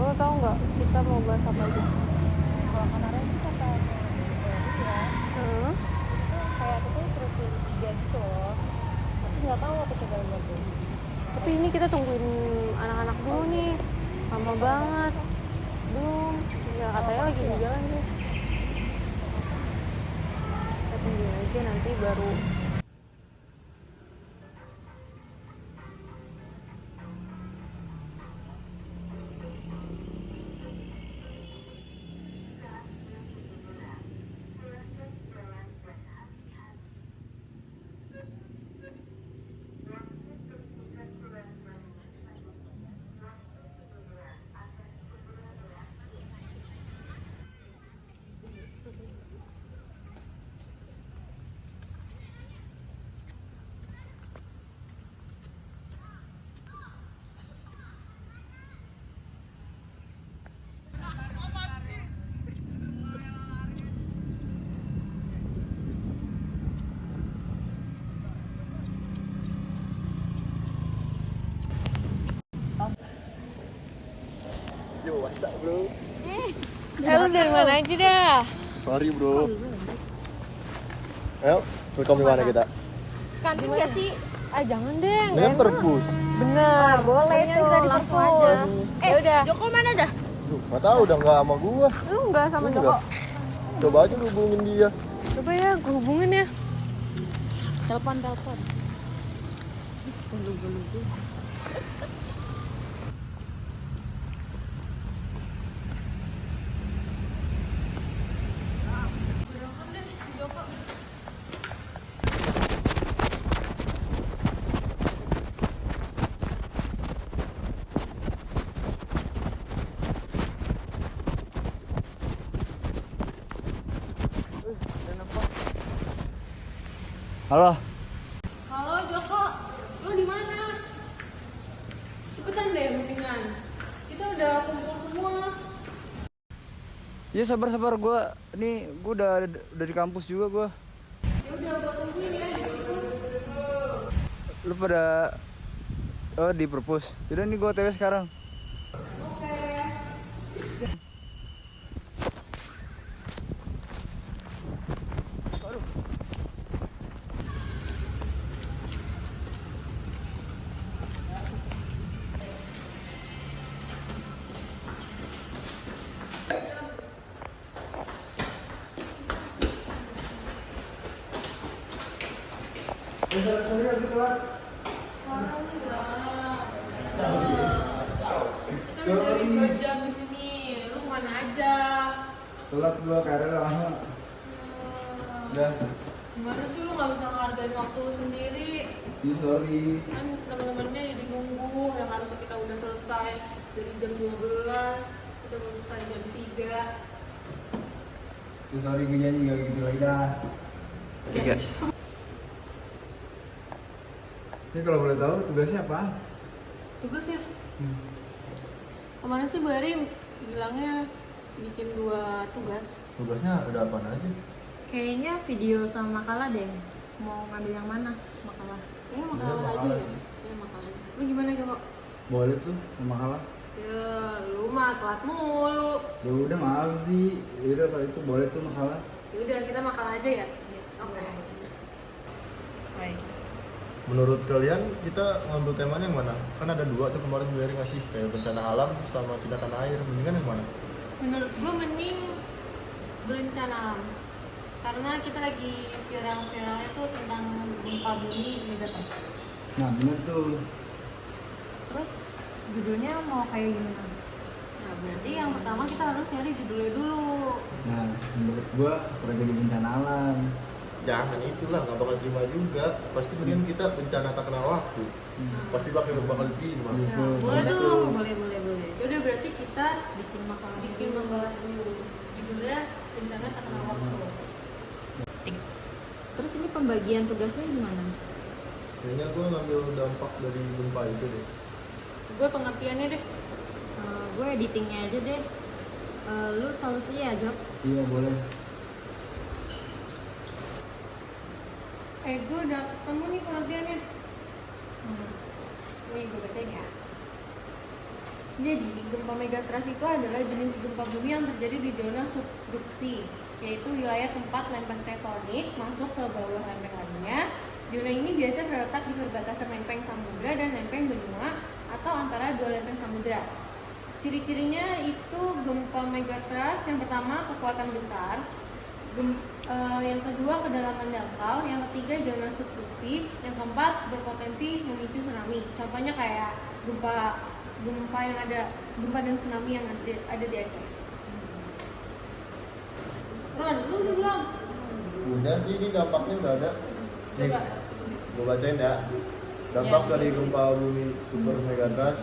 Lo tau nggak kita mau bahas apa aja? Kalau kemarin itu kata ya, Hmm? itu kayak aku tuh struktur 3 gitu loh. Tapi nggak tahu apa coba lihat deh. Tapi ini kita tungguin anak-anak dulu nih. Lama banget. Belum. Ya katanya lagi di jalan sih. Kita tungguin aja nanti baru. Yo, what's up bro? Lu dari mana aja dah? Sorry bro. Ayo, welcome di mana kita? Kantin nggak sih? Jangan deh. Ini kan perpus. Bener. Boleh Pokoknya tuh, kita di langsung perpus. aja. Ya udah. Joko mana dah? Duh, nggak tahu udah nggak sama gua. Lu nggak sama Enggak. Joko? Coba aja lu hubungin dia. Coba ya, gue hubungin ya. Telepon. Halo. Halo Joko, lu di mana? Cepetan deh mendingan. Kita udah kumpul semua. Iya sabar gua udah di kampus juga gua. Ya udah gua tungguin ya di perpus. Lu pada di perpus. Yaudah nih gua OTW sekarang. Oke. Kita udah dari 2 jam di sini. Lu mana aja? Telat gua karena lama. Udah. Gimana sih lu nggak bisa ngehargain waktu lu sendiri? Iya sorry. Kan teman-temannya jadi nunggu yang harusnya kita udah selesai dari jam 12, kita baru selesai jam 3. Ya sorry gue nyanyi gak gitu lagi dah. Tiga. Ini kalau boleh tahu tugasnya apa? Tugas ya? Kemarin sih Bu Eri bilangnya bikin 2 tugas. Tugasnya ada apa aja? Kayaknya video sama makalah deh. Mau ngambil yang mana makalah? Ya Bener, makalah aja makalah ya. sih. Ya makalah. Lu gimana Joko? Boleh tuh makalah. Ya lu mah telat mulu. Ya udah maaf sih. Ya udah kalau itu boleh tuh makalah. Ya udah kita makalah aja ya. Oke. Baik. Menurut kalian kita ngambil temanya yang mana? Kan ada 2 tuh kemarin Bu Eri ngasih kayak bencana alam sama tindakan air. Mendingan yang mana? Menurut gue mending berencana alam. Karena kita lagi viral-viralnya tuh tentang gempa bumi megatrust. Nah bener tuh. Terus judulnya mau kayak gimana? Nah berarti yang pertama kita harus nyari judulnya dulu. Nah menurut gua tragedi bencana alam. Jangan itulah, nggak bakal terima juga. Pasti mendingan kita bencana tak kenal waktu. Pasti bakal diterima. Iya. Nah, Betul, boleh betul. tuh. Boleh. Yaudah berarti kita Bikin makalah. bikin makalah dulu. Judulnya bencana tak kenal waktu. Terus ini pembagian tugasnya gimana? Kayaknya gue ngambil dampak dari gempa itu deh. Gue pengertiannya deh. Gue editingnya aja deh. Lu solusinya ya Jok? Iya boleh. Gue udah ketemu nih pengertiannya. Nih gue bacain ya. Jadi, gempa megatrust itu adalah jenis gempa bumi yang terjadi di zona subduksi, yaitu wilayah tempat lempeng tektonik masuk ke bawah lempeng lainnya. Zona ini biasa terletak di perbatasan lempeng samudra dan lempeng benua atau antara dua lempeng samudra. Ciri-cirinya itu gempa megatrust yang pertama kekuatan besar, yang kedua kedalaman dangkal, yang ketiga zona subduksi, yang keempat berpotensi memicu tsunami. Contohnya kayak gempa yang ada gempa dan tsunami yang ada di Aceh. Ron, lu udah belum? Udah sih, ini dampaknya udah ada. Nih, Coba. gue bacain ya. Dampak Ya. dari gempa bumi super megatrust.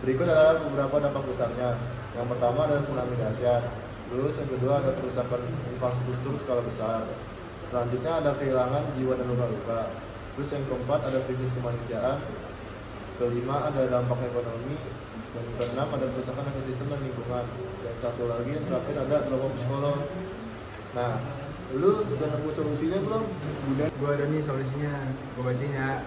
Berikut adalah beberapa dampak besarnya. Yang pertama adalah tsunami dahsyat. Terus yang kedua ada kerusakan infrastruktur skala besar. Selanjutnya ada kehilangan jiwa dan luka-luka. Terus yang keempat ada krisis kemanusiaan. Kelima ada dampak ekonomi. Dan keenam ada kerusakan ekosistem dan lingkungan. Dan satu lagi yang terakhir ada dampak psikolog. Nah, lu udah nemu solusinya belum? Udah, gue ada nih solusinya. Gue bacain ya.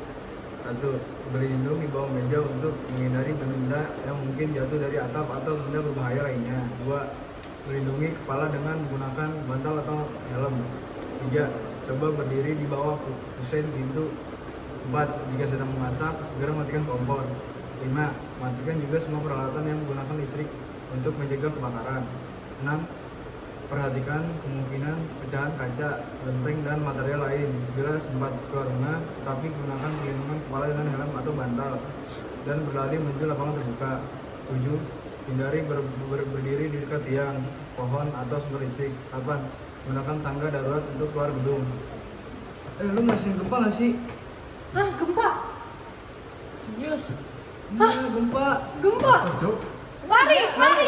1. Berlindung di bawah meja untuk menghindari benda yang mungkin jatuh dari atap atau benda berbahaya lainnya. 2. Melindungi kepala dengan menggunakan bantal atau helm. 3. Coba berdiri di bawah kusen pintu. 4. Jika sedang memasak, segera matikan kompor. 5. Matikan juga semua peralatan yang menggunakan listrik untuk mencegah kebakaran. 6. Perhatikan kemungkinan pecahan kaca, genteng, dan material lain. Bila sempat keluar rumah, tetapi gunakan perlindungan kepala dengan helm atau bantal dan berlari menuju lapangan terbuka. 7. Hindari berdiri di dekat tiang, pohon, atau sumber listrik. 8. Gunakan tangga darurat untuk keluar gedung. Lu ngerasain gempa gak sih? Hah, gempa? Serius? Iya, gempa. Gempa? Mari! Mari!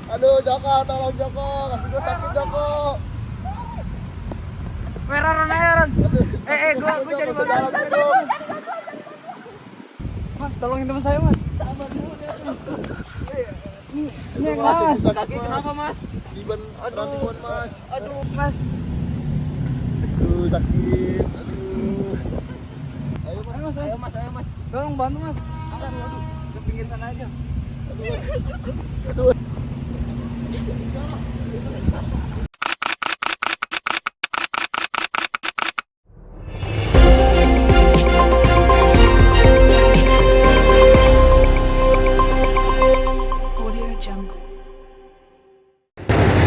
Aduh, Joko, tolong Joko, kasih gue sakit Joko. Meron. Gue cari jalan dong. Mas, tolongin teman saya, Mas. Ini yang mas. Kaki kenapa mas? Diban, rantiban mas. Aduh, Mas. Aduh, sakit. Aduh. Ayo mas. Tolong bantu mas. Aduh. Ke pinggir sana aja. Aduh.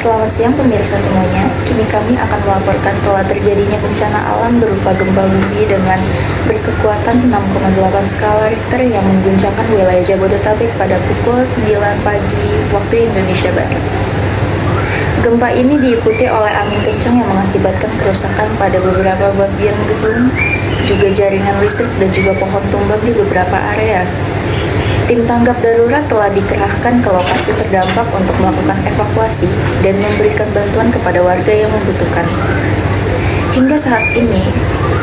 Selamat siang pemirsa semuanya. Kini kami akan melaporkan telah terjadinya bencana alam berupa gempa bumi dengan berkekuatan 6,8 skala Richter yang mengguncangkan wilayah Jabodetabek pada pukul 9 pagi waktu Indonesia Barat. Gempa ini diikuti oleh angin kencang yang mengakibatkan kerusakan pada beberapa bagian gedung, juga jaringan listrik dan juga pohon tumbang di beberapa area. Tim tanggap darurat telah dikerahkan ke lokasi terdampak untuk melakukan evakuasi dan memberikan bantuan kepada warga yang membutuhkan. Hingga saat ini,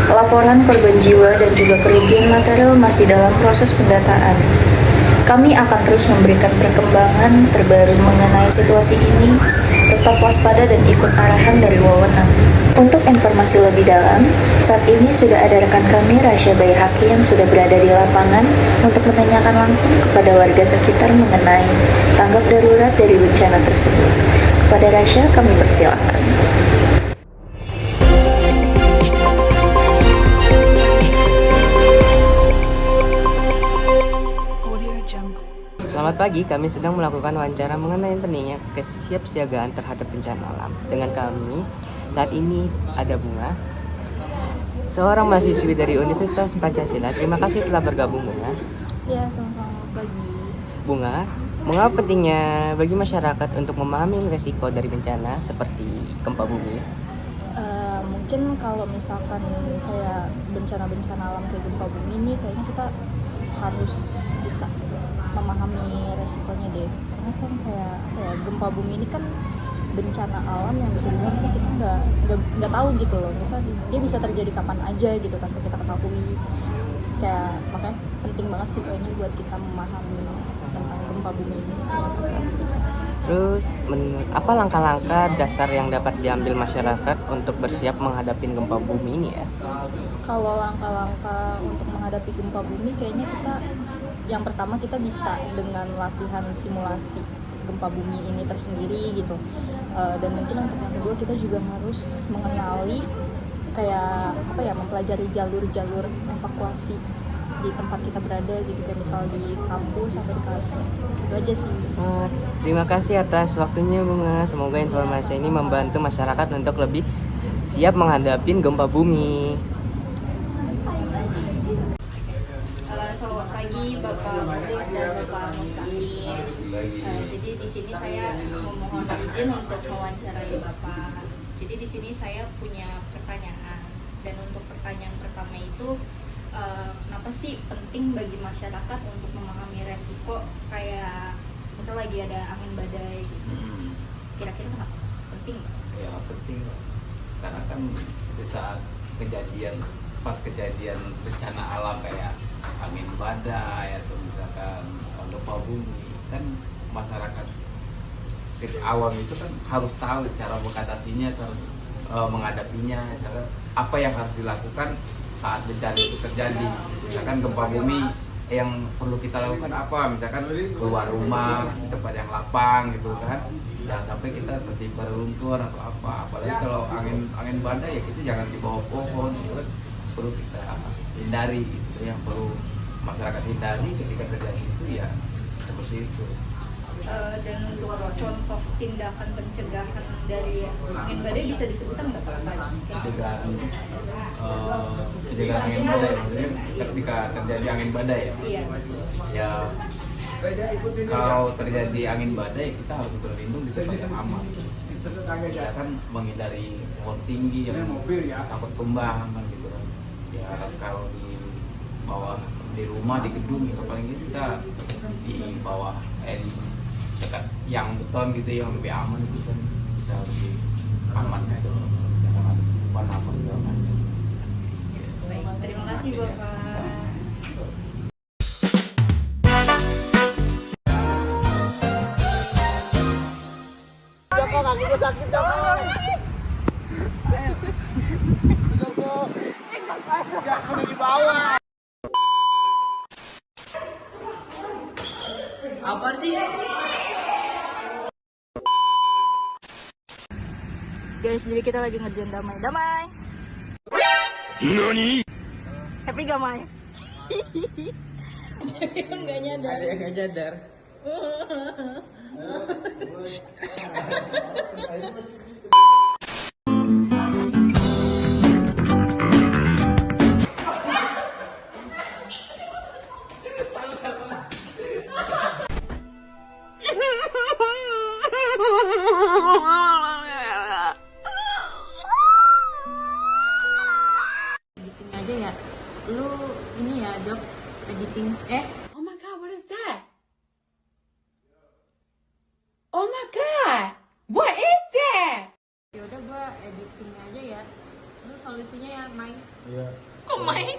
laporan korban jiwa dan juga kerugian material masih dalam proses pendataan. Kami akan terus memberikan perkembangan terbaru mengenai situasi ini. Tetap waspada dan ikut arahan dari wewenang. Untuk informasi lebih dalam, saat ini sudah ada rekan kami Rasya Bayhaki yang sudah berada di lapangan untuk menanyakan langsung kepada warga sekitar mengenai tanggap darurat dari bencana tersebut. Kepada Rasya kami persilakan. Selamat pagi, kami sedang melakukan wawancara mengenai pentingnya kesiapsiagaan terhadap bencana alam. Dengan kami, saat ini ada Bunga, seorang mahasiswi dari Universitas Pancasila. Terima kasih telah bergabung, Bunga. Ya, sama-sama pagi. Bunga, mengapa pentingnya bagi masyarakat untuk memahami risiko dari bencana seperti gempa bumi? mungkin kalau misalkan kayak bencana-bencana alam kayak gempa bumi ini kayaknya kita harus bisa memahami resikonya deh, karena kan kayak gempa bumi ini kan bencana alam yang bisa dibilang tuh kita nggak tahu gitu loh, misal dia bisa terjadi kapan aja gitu tanpa kita ketahui. Kayak makanya penting banget sih kayaknya buat kita memahami tentang gempa bumi ini. Terus, apa langkah-langkah dasar yang dapat diambil masyarakat untuk bersiap menghadapi gempa bumi ini ya? Kalau langkah-langkah untuk menghadapi gempa bumi kayaknya yang pertama kita bisa dengan latihan simulasi gempa bumi ini tersendiri gitu. Dan mungkin untuk yang kedua kita juga harus mengenali kayak mempelajari jalur-jalur evakuasi di tempat kita berada gitu, kayak misal di kampus atau di kafe. Itu aja sih. Terima kasih atas waktunya Bunga. Semoga informasi ini membantu masyarakat untuk lebih siap menghadapi gempa bumi. Selamat pagi Bapak Mulis dan Bapak Mustaqim. Jadi di sini saya memohon izin untuk mewawancarai Bapak. Jadi di sini saya punya pertanyaan, dan untuk pertanyaan pertama itu kenapa sih penting bagi masyarakat untuk memahami resiko kayak misal lagi ada angin badai gitu. Kira-kira kenapa penting? Ya penting, karena kan di saat pas kejadian bencana alam kayak angin badai atau misalkan gempa bumi, kan masyarakat awam itu kan harus tahu cara mengatasinya, harus menghadapinya, misalkan apa yang harus dilakukan saat bencana itu terjadi. Misalkan gempa bumi, yang perlu kita lakukan apa, misalkan keluar rumah di tempat yang lapang gitu kan, jangan sampai kita tertimpa reruntuhan atau apa. Apalagi kalau angin badai ya kita jangan di bawah pohon, itu kan perlu kita hindari gitu. Yang perlu masyarakat hindari ketika terjadi itu ya seperti itu. Dan untuk contoh tindakan pencegahan dari angin badai bisa disebutkan nggak Pak? Pencegahan angin badai, maksudnya ketika terjadi angin badai ya. Iya. Ya kalau terjadi angin badai kita harus berlindung di tempat yang aman. Kita kan menghindari pohon tinggi yang takut tumbang kan gitu kan. Ya kalau di rumah, di gedung itu paling kita di bawah di dekat yang beton gitu yang lebih aman, itu kan bisa lebih aman gitu. Jangan ada tumpahan apa segala macam. Baik, terima kasih Bapak. Apa sih? Guys, jadi kita lagi ngerjain damai. Happy gak, Mai? Enggak nyadar. Ada yang nggak nyadar. Editing aja ya. Lu ini ya, job editing. Oh my god, what is that? Oh my god, what is that? Ya udah gua editing aja ya. Lu solusinya ya, Mai. Iya. Kok main?